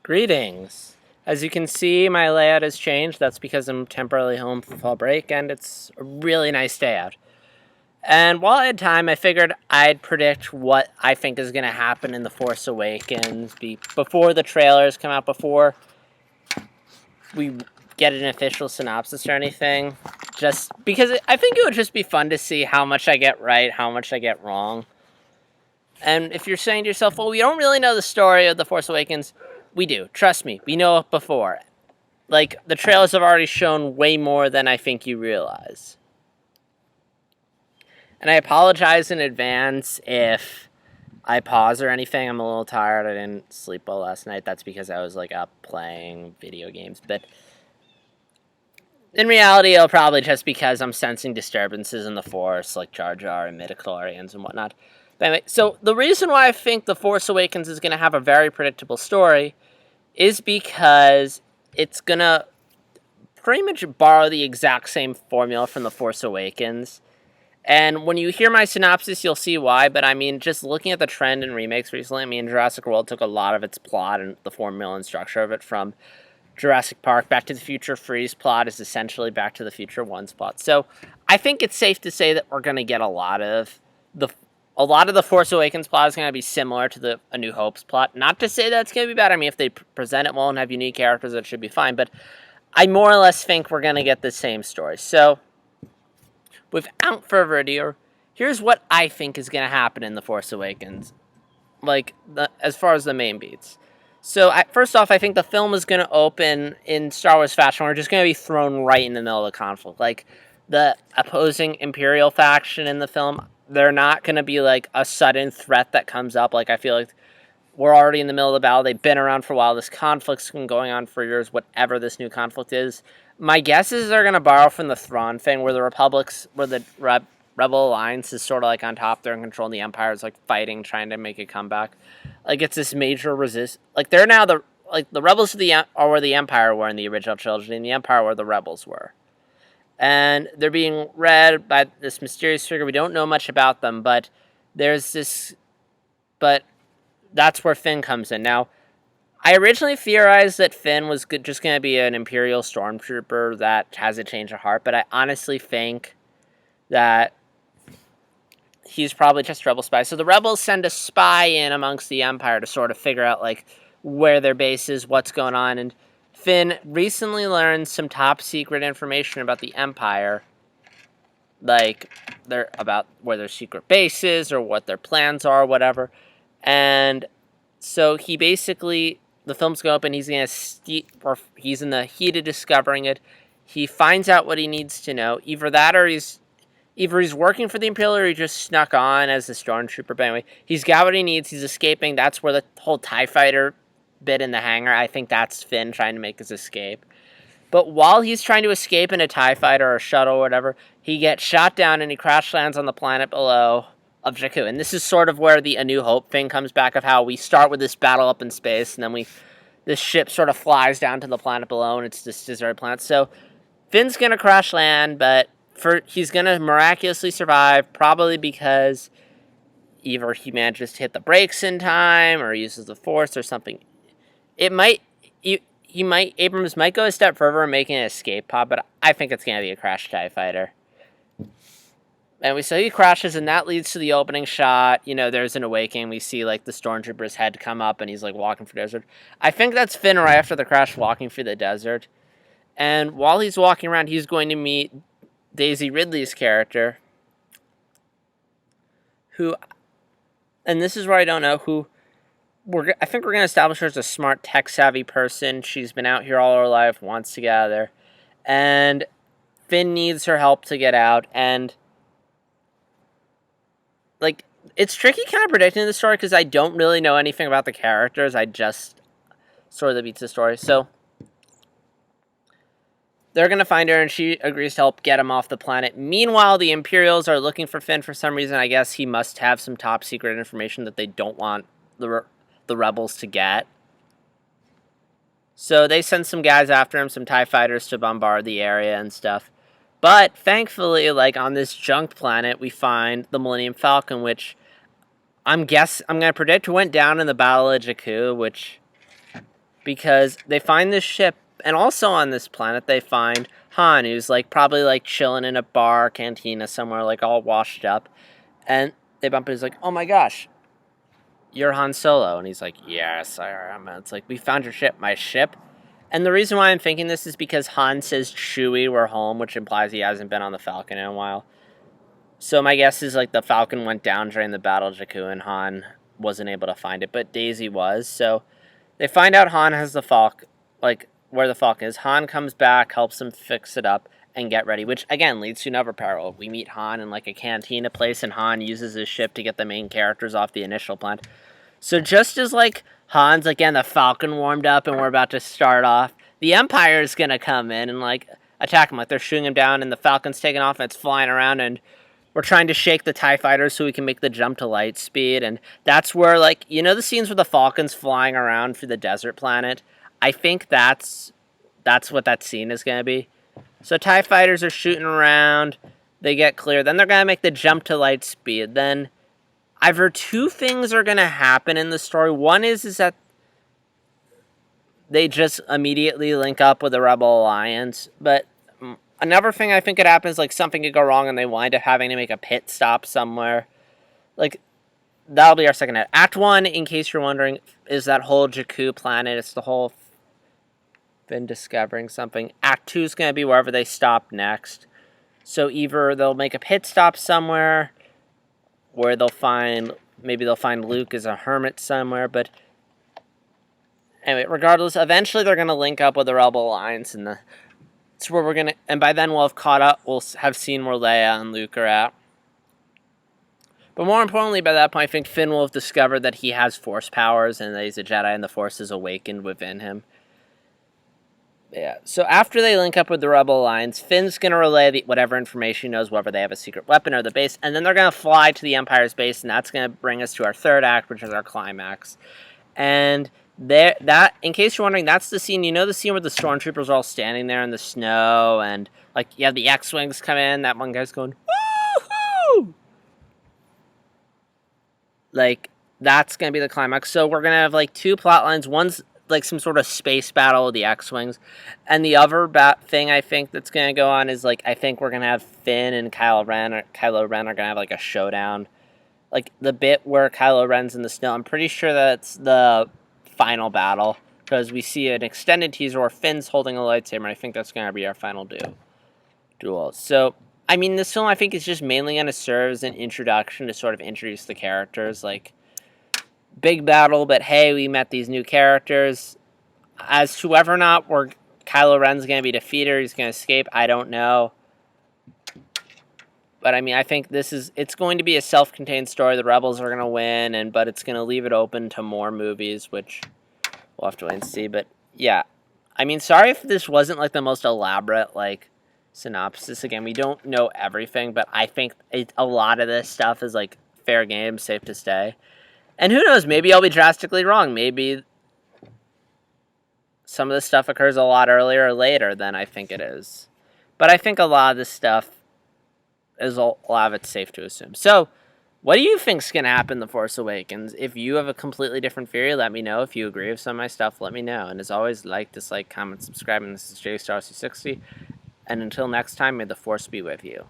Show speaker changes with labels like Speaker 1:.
Speaker 1: Greetings. As you can see, my layout has changed. That's because I'm temporarily home for fall break, and it's a really nice day out. And while I had time, I figured I'd predict what I think is going to happen in The Force Awakens before the trailers come out, before we get an official synopsis or anything. Just because I think it would just be fun to see how much I get right, how much I get wrong. And if you're saying to yourself, well, we don't really know the story of The Force Awakens, we do. Trust me, we know it before. Like, the trailers have already shown way more than I think you realize. And I apologize in advance if I pause or anything. I'm a little tired. I didn't sleep well last night. That's because I was, up playing video games. But in reality, it'll probably just because I'm sensing disturbances in the Force, like Jar Jar and midichlorians and whatnot. But anyway, so the reason why I think The Force Awakens is going to have a very predictable story is because it's going to pretty much borrow the exact same formula from The Force Awakens. And when you hear my synopsis, you'll see why, but I mean, just looking at the trend in remakes recently, I mean, Jurassic World took a lot of its plot and the formula and structure of it from Jurassic Park. Back to the Future 3's plot is essentially Back to the Future 1's plot. So I think it's safe to say that we're going to get a lot of the Force Awakens plot is going to be similar to the A New Hope's plot. Not to say that it's going to be bad. I mean, if they present it well and have unique characters, it should be fine. But I more or less think we're going to get the same story. So, without further ado, here's what I think is going to happen in The Force Awakens. As far as the main beats. So, first off, I think the film is going to open in Star Wars fashion. We're just going to be thrown right in the middle of the conflict. Like, the opposing Imperial faction in the film, they're not going to be, a sudden threat that comes up. I feel like we're already in the middle of the battle. They've been around for a while. This conflict's been going on for years, whatever this new conflict is. My guess is they're going to borrow from the Thrawn thing, where the Rebel Alliance is sort of, on top. They're in control, and the Empire is, fighting, trying to make a comeback. It's this major resist. They're now the Rebels are where the Empire were in the original trilogy, and the Empire where the Rebels were. And they're being read by this mysterious figure. We don't know much about them, but that's where Finn comes in. Now, I originally theorized that Finn was just going to be an Imperial stormtrooper that has a change of heart, but I honestly think that he's probably just a rebel spy. So the rebels send a spy in amongst the Empire to sort of figure out, where their base is, what's going on, and Finn recently learned some top secret information about the Empire, about where their secret base is or what their plans are, whatever. And so he basically, the film's going open, he's in the heat of discovering it. He finds out what he needs to know. Either he's working for the Imperial or he just snuck on as a stormtrooper. But anyway, he's got what he needs. He's escaping. That's where the whole TIE fighter bit in the hangar, I think that's Finn trying to make his escape. But while he's trying to escape in a TIE fighter or a shuttle or whatever, he gets shot down and he crash lands on the planet below of Jakku. And this is sort of where the A New Hope thing comes back, of how we start with this battle up in space and then this ship sort of flies down to the planet below and it's this deserted planet. So Finn's going to crash land, but he's going to miraculously survive, probably because either he manages to hit the brakes in time or uses the Force or something. Abrams might go a step further and make an escape pod, but I think it's going to be a crashed TIE fighter. And so he crashes, and that leads to the opening shot. There's an awakening. We see, the stormtrooper's head come up, and he's, walking through the desert. I think that's Finn right after the crash walking through the desert. And while he's walking around, he's going to meet Daisy Ridley's character, who, and this is where I don't know, I think we're going to establish her as a smart, tech-savvy person. She's been out here all her life, wants to get out of there. And Finn needs her help to get out. And, it's tricky kind of predicting the story because I don't really know anything about the characters. I just sort of beats the story. So, they're going to find her, and she agrees to help get him off the planet. Meanwhile, the Imperials are looking for Finn for some reason. I guess he must have some top-secret information that they don't want the rebels to get. So they send some guys after him, some TIE fighters to bombard the area and stuff. But thankfully, on this junk planet, we find the Millennium Falcon, which I'm going to predict went down in the Battle of Jakku, which because they find this ship, and also on this planet they find Han, who's like probably like chilling in a bar cantina somewhere, like all washed up, and they bump. He's like, "Oh my gosh, you're Han Solo," and he's like, "Yes, I am." And it's like, "We found your ship, my ship." And the reason why I'm thinking this is because Han says Chewie, we're home, which implies he hasn't been on the Falcon in a while. So my guess is like the Falcon went down during the Battle of Jakku and Han wasn't able to find it, but Daisy was. So they find out Han has the Falcon, like where the Falcon is. Han comes back, helps him fix it up and get ready, which again leads to another parallel. We meet Han in like a cantina place, and Han uses his ship to get the main characters off the initial planet. So just as like Han's again the Falcon warmed up and we're about to start off, the Empire is gonna come in and like attack him. Like they're shooting him down, and the Falcon's taking off and it's flying around, and we're trying to shake the TIE fighters so we can make the jump to light speed. And that's where, like, you know the scenes where the Falcon's flying around through the desert planet? I think that's what that scene is going to be. So TIE fighters are shooting around. They get clear. Then they're going to make the jump to light speed. Then either two things are going to happen in the story. One is that they just immediately link up with the Rebel Alliance. But another thing I think could happen is like something could go wrong and they wind up having to make a pit stop somewhere. Like, that'll be our second act. Act 1, in case you're wondering, is that whole Jakku planet. It's the whole been discovering something. Act 2 is going to be wherever they stop next. So either they'll make a pit stop somewhere where maybe they'll find Luke as a hermit somewhere, but anyway, regardless, eventually they're going to link up with the Rebel Alliance, and it's where we're going to, and by then we'll have caught up, we'll have seen where Leia and Luke are at. But more importantly, by that point, I think Finn will have discovered that he has Force powers and that he's a Jedi and the Force is awakened within him. Yeah, so after they link up with the Rebel Alliance, Finn's going to relay whatever information he knows, whether they have a secret weapon or the base, and then they're going to fly to the Empire's base, and that's going to bring us to our third act, which is our climax. And in case you're wondering, that's the scene, you know the scene where the stormtroopers are all standing there in the snow, and, like, you have the X-Wings come in, that one guy's going, woohoo! Like, that's going to be the climax. So we're going to have, like, two plot lines. One's like some sort of space battle with the X-Wings. And the other thing I think that's going to go on is, like, I think we're going to have Finn and Kylo Ren are going to have, like, a showdown. Like, the bit where Kylo Ren's in the snow, I'm pretty sure that's the final battle. Because we see an extended teaser where Finn's holding a lightsaber, and I think that's going to be our final duel. So, I mean, this film, I think, is just mainly going to serve as an introduction to sort of introduce the characters. Like, big battle, but hey, we met these new characters. As to whether or not Kylo Ren's going to be defeated or he's going to escape, I don't know. But I mean, I think it's going to be a self-contained story. The Rebels are going to win, but it's going to leave it open to more movies, which we'll have to wait and see. But yeah, I mean, sorry if this wasn't like the most elaborate like synopsis. Again, we don't know everything, but I think a lot of this stuff is like fair game, safe to stay. And who knows, maybe I'll be drastically wrong. Maybe some of this stuff occurs a lot earlier or later than I think it is. But I think a lot of this stuff is a lot of it's safe to assume. So, what do you think's going to happen in The Force Awakens? If you have a completely different theory, let me know. If you agree with some of my stuff, let me know. And as always, like, dislike, comment, subscribe. And this is JStar360. And until next time, may the Force be with you.